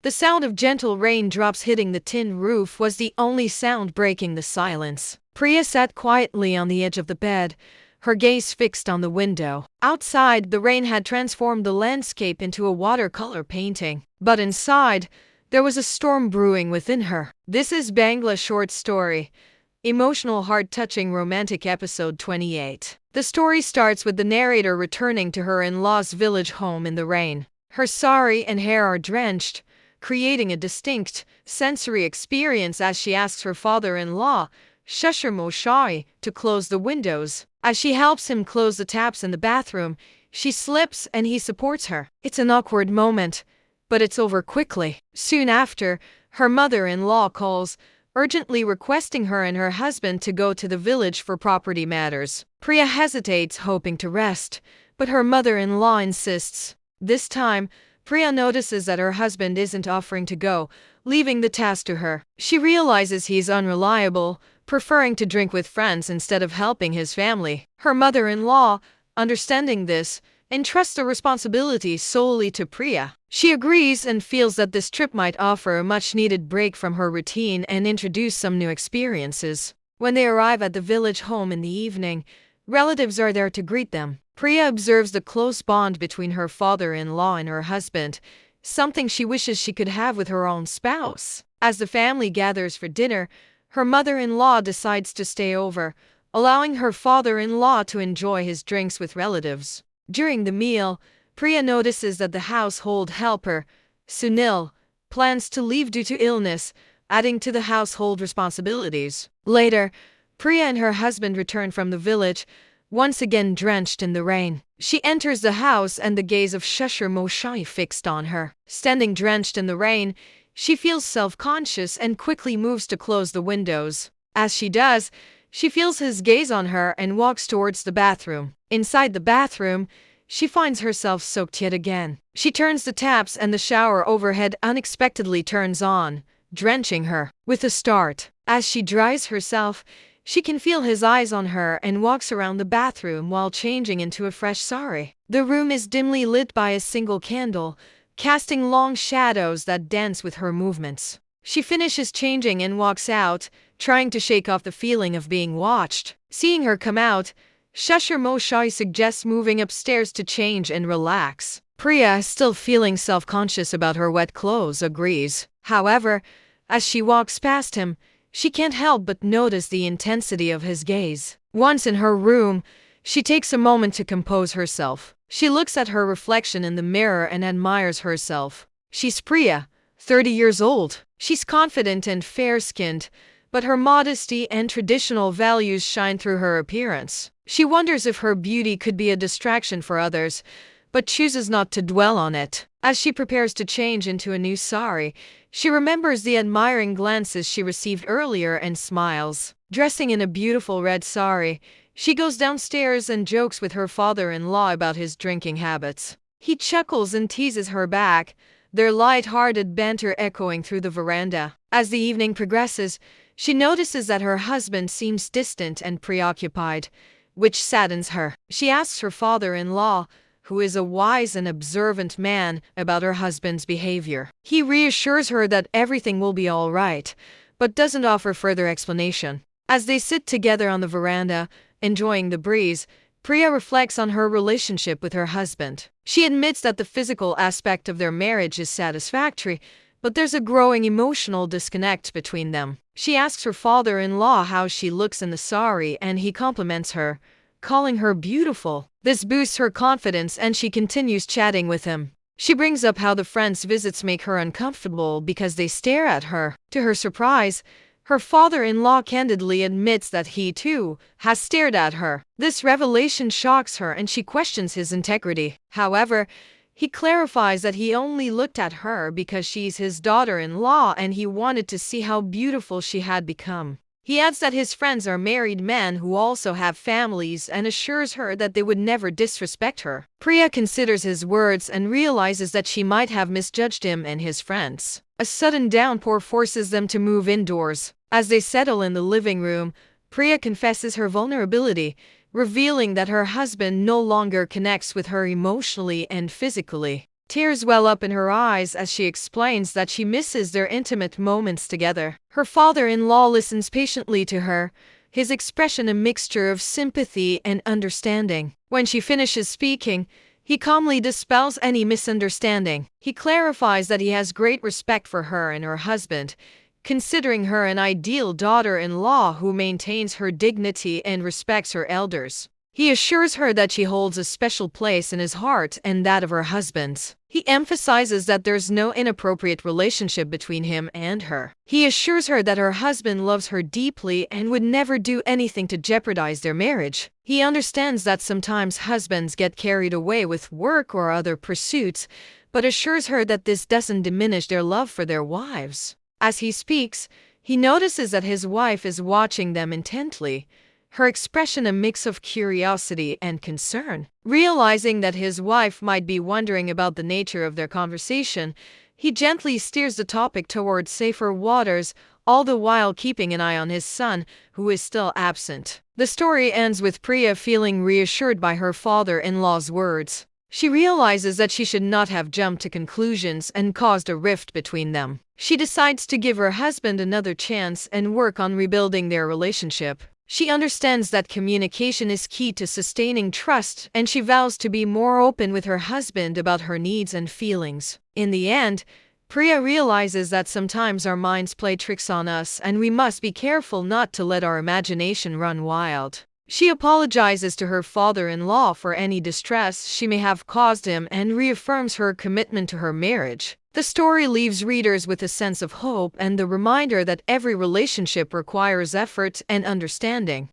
The sound of gentle raindrops hitting the tin roof was the only sound breaking the silence. Priya sat quietly on the edge of the bed, her gaze fixed on the window. Outside, the rain had transformed the landscape into a watercolor painting. But inside, there was a storm brewing within her. This is Bangla short story, Emotional Heart-Touching Romantic Episode 28. The story starts with the narrator returning to her in-law's village home in the rain. Her sari and hair are drenched, creating a distinct sensory experience as she asks her father-in-law, Shushar Moshai, to close the windows. As she helps him close the taps in the bathroom, she slips and he supports her. It's an awkward moment, but it's over quickly. Soon after, her mother-in-law calls, urgently requesting her and her husband to go to the village for property matters. Priya hesitates, hoping to rest, but her mother-in-law insists. This time, Priya notices that her husband isn't offering to go, leaving the task to her. She realizes he's unreliable, preferring to drink with friends instead of helping his family. Her mother-in-law, understanding this, entrusts the responsibility solely to Priya. She agrees and feels that this trip might offer a much-needed break from her routine and introduce some new experiences. When they arrive at the village home in the evening, relatives are there to greet them. Priya observes the close bond between her father-in-law and her husband, something she wishes she could have with her own spouse. As the family gathers for dinner, her mother-in-law decides to stay over, allowing her father-in-law to enjoy his drinks with relatives. During the meal, Priya notices that the household helper, Sunil, plans to leave due to illness, adding to the household responsibilities. Later, Priya and her husband return from the village, once again drenched in the rain. She enters the house and the gaze of Shushar Moshai fixed on her. Standing drenched in the rain, she feels self-conscious and quickly moves to close the windows. As she does, she feels his gaze on her and walks towards the bathroom. Inside the bathroom, she finds herself soaked yet again. She turns the taps and the shower overhead unexpectedly turns on, drenching her. With a start, as she dries herself, she can feel his eyes on her and walks around the bathroom while changing into a fresh sari. The room is dimly lit by a single candle, casting long shadows that dance with her movements. She finishes changing and walks out, trying to shake off the feeling of being watched. Seeing her come out, Shushar Moshai suggests moving upstairs to change and relax. Priya, still feeling self-conscious about her wet clothes, agrees. However, as she walks past him, she can't help but notice the intensity of his gaze. Once in her room, she takes a moment to compose herself. She looks at her reflection in the mirror and admires herself. She's Priya, 30 years old. She's confident and fair-skinned, but her modesty and traditional values shine through her appearance. She wonders if her beauty could be a distraction for others, but chooses not to dwell on it. As she prepares to change into a new sari, she remembers the admiring glances she received earlier and smiles. Dressing in a beautiful red sari, she goes downstairs and jokes with her father-in-law about his drinking habits. He chuckles and teases her back, their light-hearted banter echoing through the veranda. As the evening progresses, she notices that her husband seems distant and preoccupied, which saddens her. She asks her father-in-law, who is a wise and observant man, about her husband's behavior. He reassures her that everything will be all right, but doesn't offer further explanation. As they sit together on the veranda, enjoying the breeze, Priya reflects on her relationship with her husband. She admits that the physical aspect of their marriage is satisfactory, but there's a growing emotional disconnect between them. She asks her father-in-law how she looks in the sari and he compliments her, calling her beautiful. This boosts her confidence and she continues chatting with him. She brings up how the friends' visits make her uncomfortable because they stare at her. To her surprise, her father-in-law candidly admits that he too has stared at her. This revelation shocks her and she questions his integrity. However, he clarifies that he only looked at her because she's his daughter-in-law and he wanted to see how beautiful she had become. He adds that his friends are married men who also have families and assures her that they would never disrespect her. Priya considers his words and realizes that she might have misjudged him and his friends. A sudden downpour forces them to move indoors. As they settle in the living room, Priya confesses her vulnerability, revealing that her husband no longer connects with her emotionally and physically. Tears well up in her eyes as she explains that she misses their intimate moments together. Her father-in-law listens patiently to her, his expression a mixture of sympathy and understanding. When she finishes speaking, he calmly dispels any misunderstanding. He clarifies that he has great respect for her and her husband, considering her an ideal daughter-in-law who maintains her dignity and respects her elders. He assures her that she holds a special place in his heart and that of her husband's. He emphasizes that there's no inappropriate relationship between him and her. He assures her that her husband loves her deeply and would never do anything to jeopardize their marriage. He understands that sometimes husbands get carried away with work or other pursuits, but assures her that this doesn't diminish their love for their wives. As he speaks, he notices that his wife is watching them intently, her expression a mix of curiosity and concern. Realizing that his wife might be wondering about the nature of their conversation, he gently steers the topic towards safer waters, all the while keeping an eye on his son, who is still absent. The story ends with Priya feeling reassured by her father-in-law's words. She realizes that she should not have jumped to conclusions and caused a rift between them. She decides to give her husband another chance and work on rebuilding their relationship. She understands that communication is key to sustaining trust, and she vows to be more open with her husband about her needs and feelings. In the end, Priya realizes that sometimes our minds play tricks on us and we must be careful not to let our imagination run wild. She apologizes to her father-in-law for any distress she may have caused him and reaffirms her commitment to her marriage. The story leaves readers with a sense of hope and the reminder that every relationship requires effort and understanding.